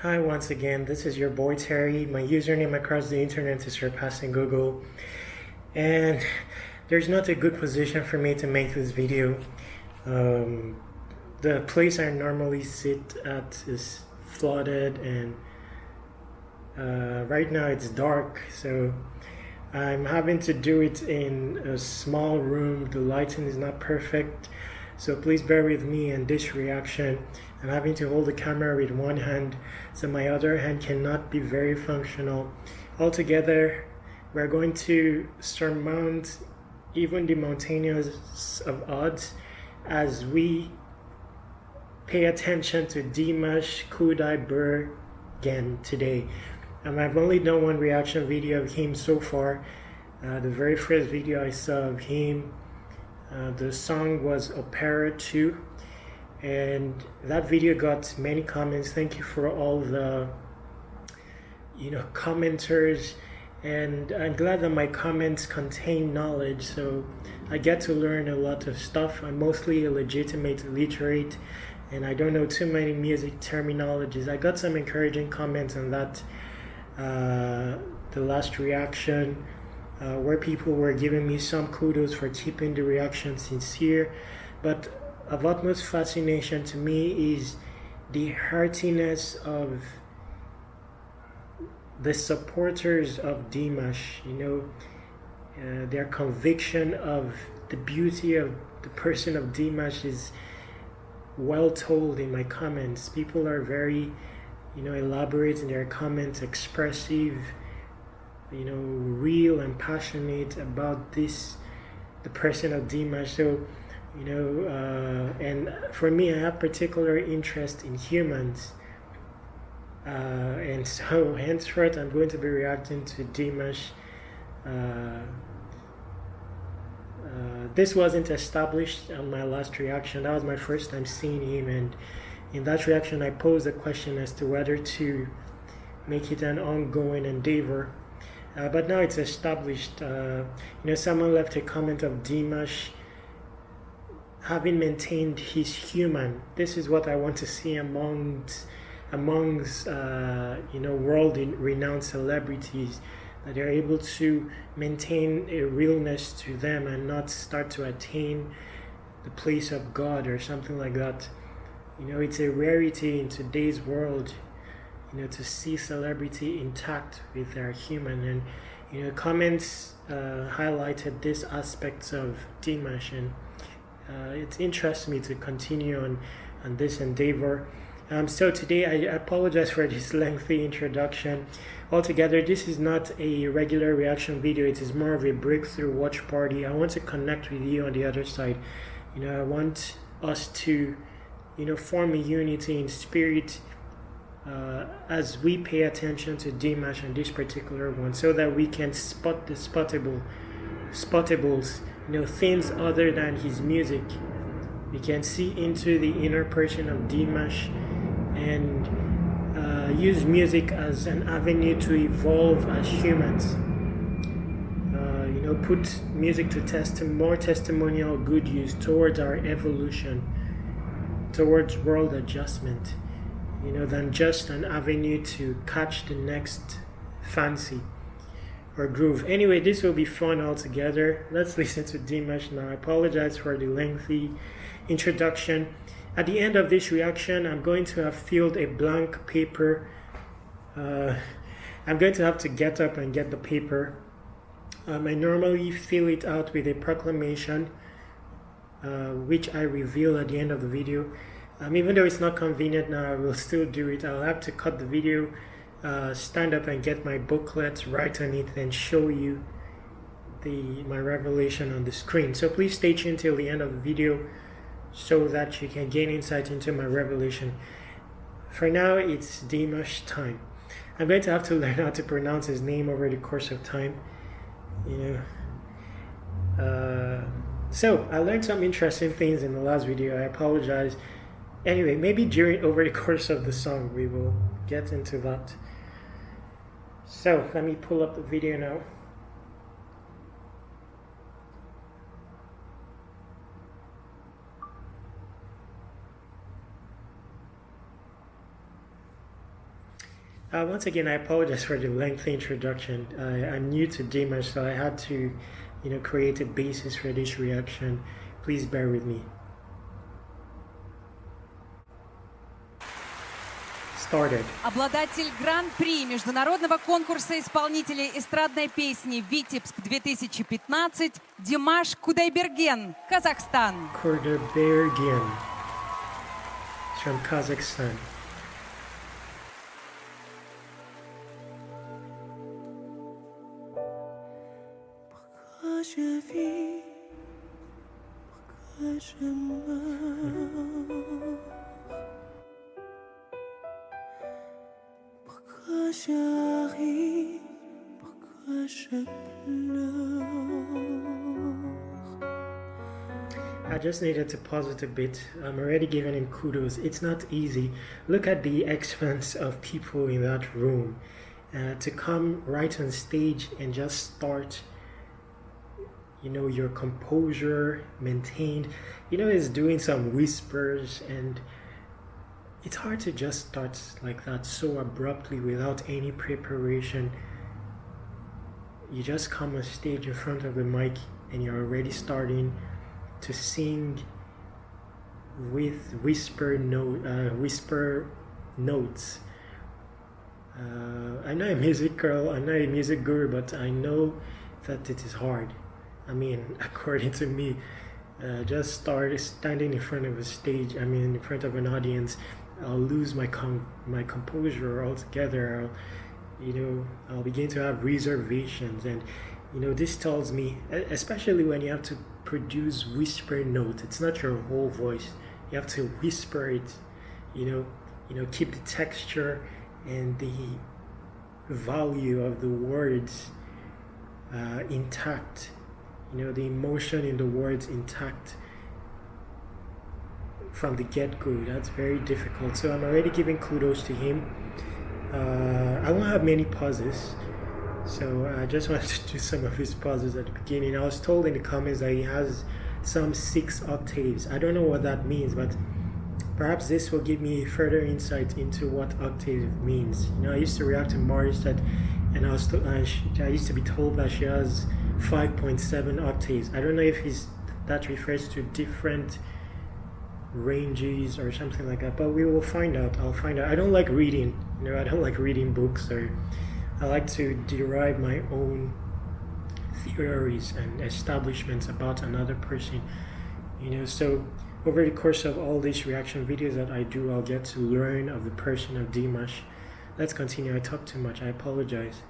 Hi, once again, this is your boy Terry. My username across the internet is surpassing Google, and there's not a good position for me to make this video. The place I normally sit at is flooded, and right now it's dark, so I'm having to do it in a small room. The lighting is not perfect, so please bear with me in this reaction. I'm having to hold the camera with one hand, so my other hand cannot be very functional. Altogether, we're going to surmount even the mountainous of odds as we pay attention to Dimash Kudaibergen today. I've only done one reaction video of him so far. The very first video I saw of him, the song was Opera 2, and that video got many comments. Thank you for all the commenters, and I'm glad that my comments contain knowledge, so I get to learn a lot of stuff. I'm mostly a legitimate literate, and I don't know too many music terminologies. I got some encouraging comments on that the last reaction, where people were giving me some kudos for keeping the reaction sincere, but of utmost fascination to me is the heartiness of the supporters of Dimash, their conviction of the beauty of the person of Dimash is well told in my comments. People are very elaborate in their comments, expressive, real and passionate about the person of Dimash. So and for me, I have particular interest in humans, and so henceforth I'm going to be reacting to Dimash. This wasn't established on my last reaction. That was my first time seeing him, and in that reaction I posed a question as to whether to make it an ongoing endeavor, but now it's established. Someone left a comment of Dimash having maintained he's human. This is what I want to see amongst world renowned celebrities, that they're able to maintain a realness to them and not start to attain the place of God or something like that. It's a rarity in today's world, to see celebrity intact with their human, and comments highlighted these aspects of Dimash, and it interests me to continue on this endeavor. So today I apologize for this lengthy introduction. Altogether, this is not a regular reaction video. It is more of a breakthrough watch party. I want to connect with you on the other side. I want us to form a unity in spirit as we pay attention to Dimash and this particular one, so that we can spot the spottables, things other than his music. We can see into the inner person of Dimash and use music as an avenue to evolve as humans. Put music to more testimonial good use towards our evolution, towards world adjustment, than just an avenue to catch the next fancy or groove. Anyway, this will be fun altogether. Let's listen to Dimash now. I apologize for the lengthy introduction. At the end of this reaction, I'm going to have filled a blank paper. I'm going to have to get up and get the paper. I normally fill it out with a proclamation, which I reveal at the end of the video. Even though it's not convenient now, I will still do it. I'll have to cut the video, stand up and get my booklet, write on it, and show you my revelation on the screen. So please stay tuned till the end of the video so that you can gain insight into my revelation. For now, it's Dimash Time. I'm going to have to learn how to pronounce his name over the course of time. So I learned some interesting things in the last video. I apologize. Anyway, maybe over the course of the song we will get into that. So let me pull up the video now. Once again, I apologize for the lengthy introduction. I'm new to Dimash, so I had to, create a basis for this reaction. Please bear with me. Started. Обладатель гран-при международного конкурса исполнителей эстрадной песни «Витебск 2015» Димаш Кудайберген, Казахстан. Kudaibergen. It's from Kazakhstan. I just needed to pause it a bit. I'm already giving him kudos. It's not easy. Look at the expanse of people in that room. To come right on stage and just start, your composure maintained. It's doing some whispers, and it's hard to just start like that so abruptly without any preparation. You just come on stage in front of the mic and you're already starting to sing with whisper notes. I'm not a music girl, I'm not a music guru, but I know that it is hard. I mean, according to me, just start standing in front of a stage, in front of an audience, I'll lose my composure altogether. I'll begin to have reservations, and this tells me, especially when you have to produce whisper notes, it's not your whole voice, you have to whisper it, keep the texture and the value of the words intact, the emotion in the words intact from the get-go. That's very difficult, so I'm already giving kudos to him. I won't have many pauses, so I just wanted to do some of his pauses at the beginning. I was told in the comments that he has some 6 octaves. I don't know what that means, but perhaps this will give me further insight into what octave means. I used to react to Morissette, and I used to be told that she has 5.7 octaves. I don't know if that refers to different ranges or something like that, but we will find out. I'll find out. I don't like reading, I don't like reading books, or I like to derive my own theories and establishments about another person, so over the course of all these reaction videos that I do, I'll get to learn of the person of Dimash. Let's continue. I talk too much, I apologize.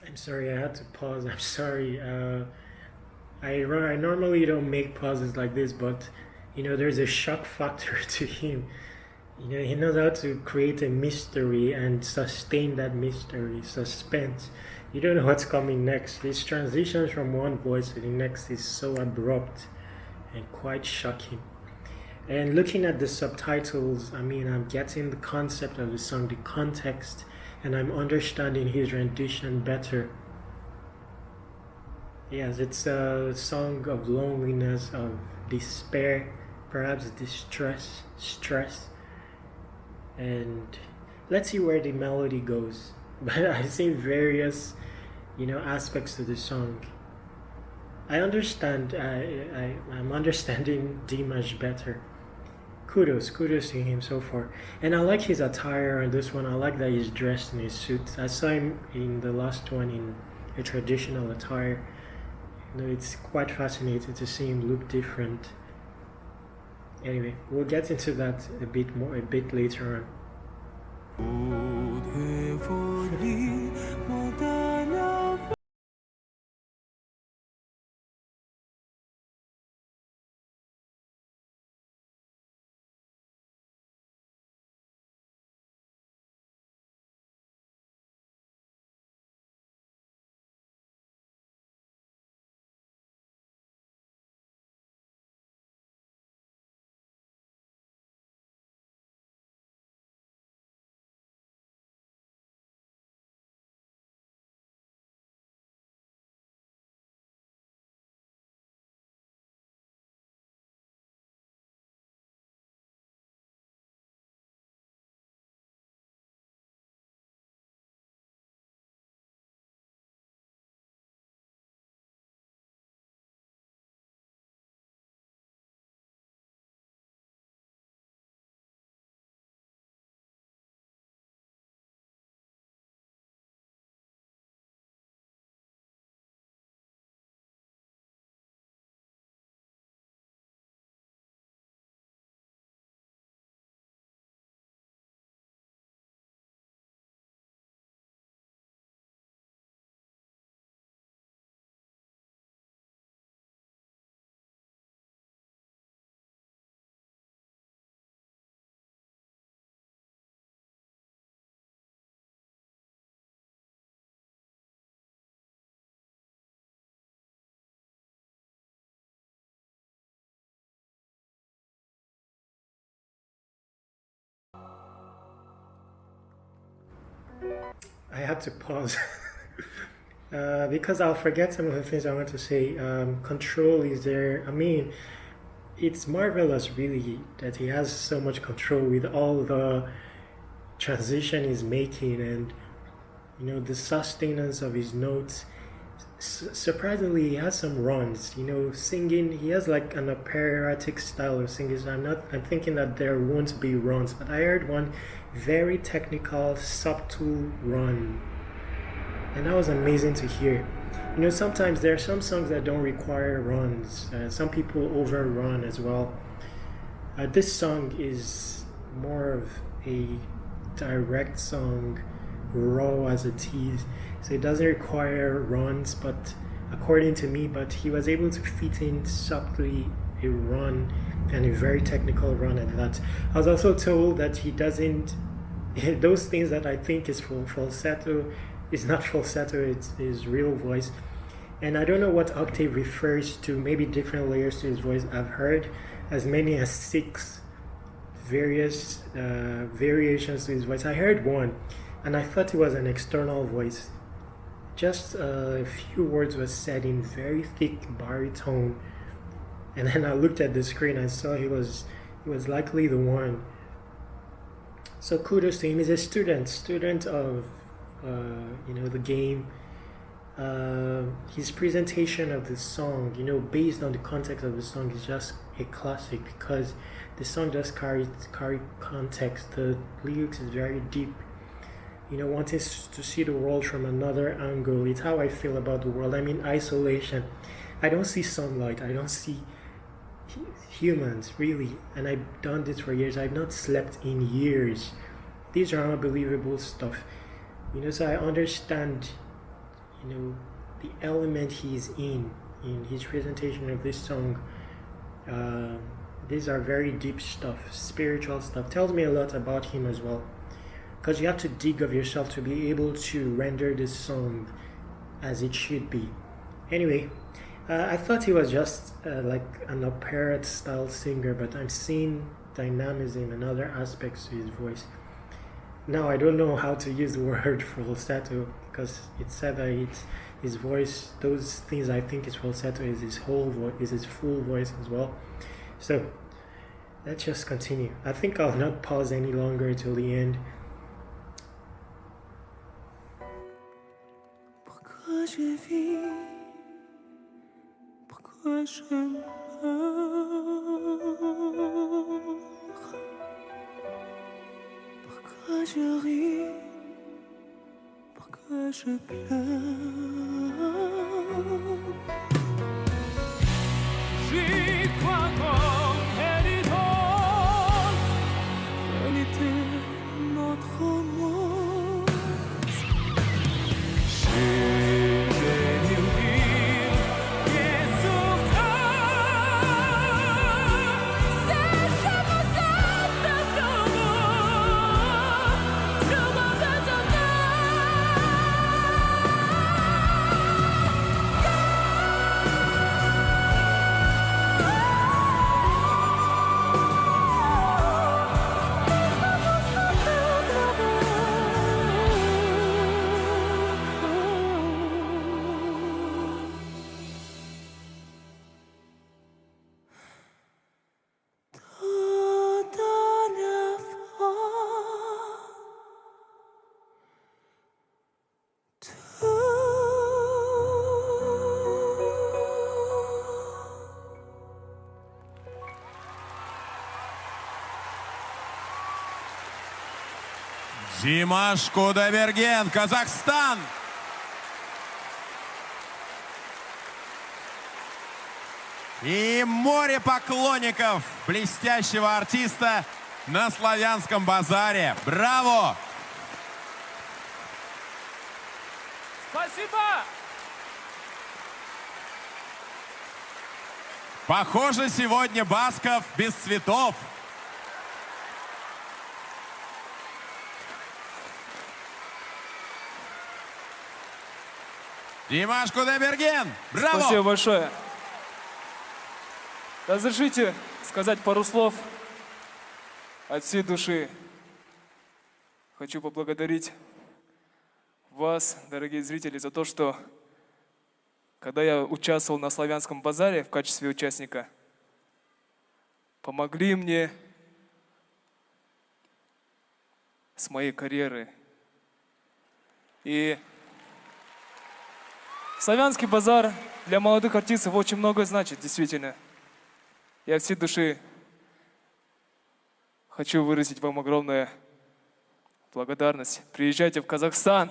I'm sorry, I had to pause. I'm sorry. I normally don't make pauses like this, but there's a shock factor to him. He knows how to create a mystery and sustain that mystery, suspense. You don't know what's coming next. His transitions from one voice to the next is so abrupt and quite shocking. And looking at the subtitles, I'm getting the concept of the song, the context, and I'm understanding his rendition better. Yes, it's a song of loneliness, of despair, perhaps distress, stress. And let's see where the melody goes. But I've seen various, aspects to the song. I understand. I'm understanding Dimash better. Kudos to him so far. And I like his attire on this one. I like that he's dressed in his suit. I saw him in the last one in a traditional attire. It's quite fascinating to see him look different. Anyway, we'll get into that a bit later on. I had to pause because I'll forget some of the things I want to say. Control is there. I mean, it's marvelous, really, that he has so much control with all the transition he's making, and the sustenance of his notes. Surprisingly, he has some runs. Singing. He has like an operatic style of singing. So I'm thinking that there won't be runs, but I heard one very technical, subtle run, and that was amazing to hear. Sometimes there are some songs that don't require runs. Some people overrun as well. This song is more of a direct song, raw as it is, so it doesn't require runs, but according to me, but he was able to fit in subtly a run, and a very technical run at that. I was also told that he doesn't those things that I think is falsetto is not falsetto, it's his real voice. And I don't know what octave refers to, maybe different layers to his voice. I've heard as many as 6 various variations to his voice. I heard one, and I thought it was an external voice. Just a few words were said in very thick baritone, and then I looked at the screen. I saw he was likely the one. So kudos to him. He's a student of the game. His presentation of the song, based on the context of the song, is just a classic, because the song does carry context. The lyrics is very deep. Wanting to see the world from another angle. It's how I feel about the world. I'm in isolation. I don't see sunlight. I don't see humans, really. And I've done this for years. I've not slept in years. These are unbelievable stuff. So I understand, the element he's in his presentation of this song. These are very deep stuff, spiritual stuff. Tells me a lot about him as well. Because you have to dig of yourself to be able to render this song as it should be. Anyway, I thought he was just like an operette style singer, but I'm seeing dynamism and other aspects to his voice. Now I don't know how to use the word falsetto, because it said that it's his voice. Those things I think is falsetto is his whole voice, is his full voice as well. So let's just continue. I think I'll not pause any longer till the end. Pourquoi je vis? Pourquoi je meurs? Pourquoi je ris? Pourquoi je pleure? J'y crois comme pénitence, quelle était notre mort. J'ai des villes qui sur terre, c'est je me sens de nouveau, je me déshonore. Dimash Kudaibergen, Казахстан! И море поклонников блестящего артиста на славянском базаре. Браво! Спасибо! Похоже, сегодня Басков без цветов. Димаш Кудайберген, браво! Спасибо большое. Разрешите сказать пару слов от всей души. Хочу поблагодарить вас, дорогие зрители, за то, что когда я участвовал на славянском базаре в качестве участника, помогли мне с моей карьерой. И славянский базар для молодых артистов очень много значит, действительно. Я от всей души хочу выразить вам огромную благодарность. Приезжайте в Казахстан.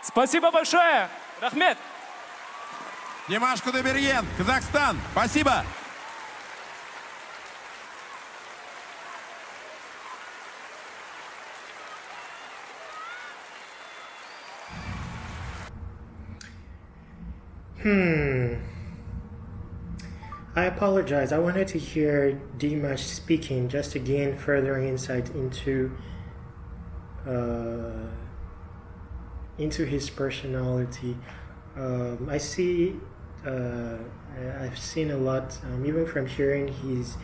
Спасибо большое! Рахмет! Димаш Кудайберген, Казахстан. Спасибо. I apologize. I wanted to hear Dimash speaking just to gain further insight into his personality. I see. I've seen a lot, even from hearing his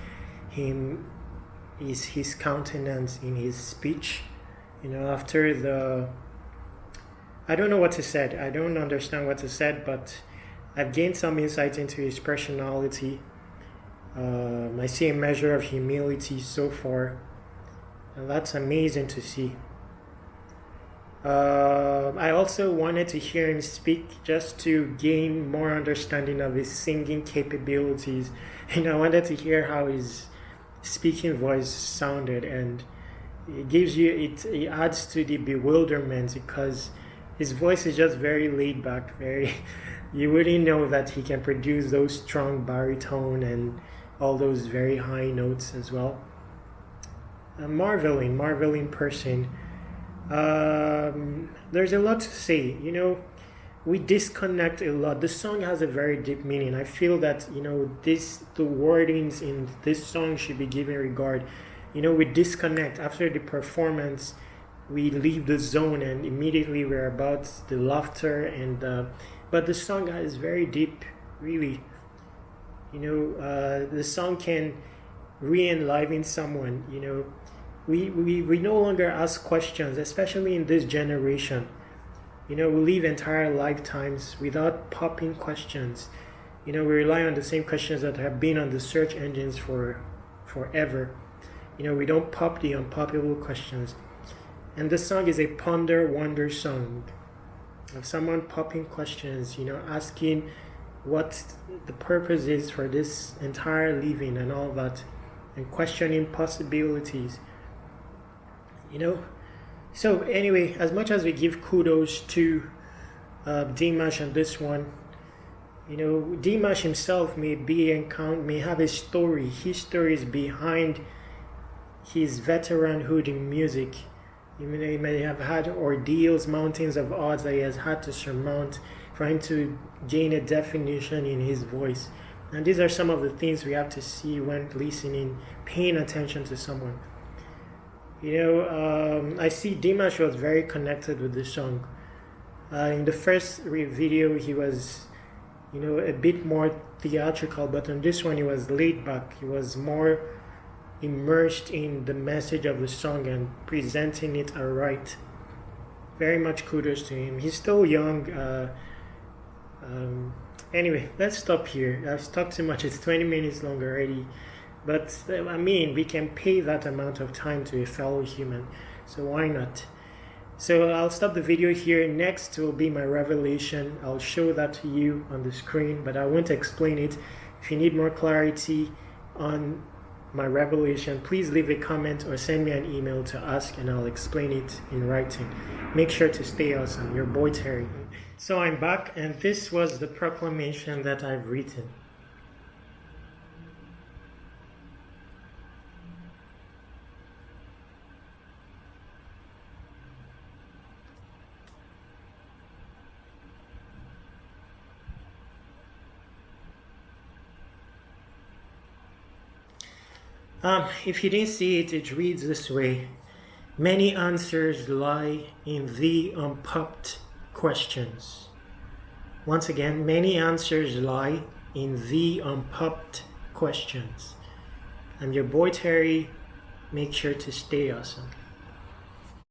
countenance in his speech. You know, after the. I don't know what to say. I don't understand what to say, but I've gained some insight into his personality. I see a measure of humility so far, and that's amazing to see. I also wanted to hear him speak just to gain more understanding of his singing capabilities. And I wanted to hear how his speaking voice sounded, and it gives you it adds to the bewilderment because his voice is just very laid back, very you wouldn't know that he can produce those strong baritone and all those very high notes as well. A marveling person. There's a lot to say. You know, we disconnect a lot. The song has a very deep meaning. I feel that, you know, the wordings in this song should be given regard. You know, we disconnect after the performance. We leave the zone and immediately we're about the laughter and but the song is very deep, really. You know, the song can re-enliven someone. You know, we no longer ask questions, especially in this generation. You know, we live entire lifetimes without popping questions. You know, we rely on the same questions that have been on the search engines for forever. You know, we don't pop the unpoppable questions. And this song is a ponder wonder song of someone popping questions, you know, asking what the purpose is for this entire living and all that, and questioning possibilities, you know. So anyway, as much as we give kudos to Dimash on this one, you know, Dimash himself may have a story, histories behind his veteranhood in music. He may have had ordeals, mountains of odds that he has had to surmount for him to gain a definition in his voice. And these are some of the things we have to see when listening, paying attention to someone. You know, I see Dimash was very connected with the song. In the first video, he was, you know, a bit more theatrical, but on this one, he was laid back. He was more immersed in the message of the song and presenting it aright. Very much kudos to him. He's still young. Anyway, let's stop here. I've talked too much. It's 20 minutes long already. But I mean, we can pay that amount of time to a fellow human. So why not? So I'll stop the video here. Next will be my revelation. I'll show that to you on the screen, but I won't explain it. If you need more clarity on my revelation, please leave a comment or send me an email to ask and I'll explain it in writing. Make sure to stay awesome. Your boy Terry. So I'm back and this was the proclamation that I've written. If you didn't see it, it reads this way. Many answers lie in the unpopped questions. Once again, many answers lie in the unpopped questions. I'm your boy Terry. Make sure to stay awesome.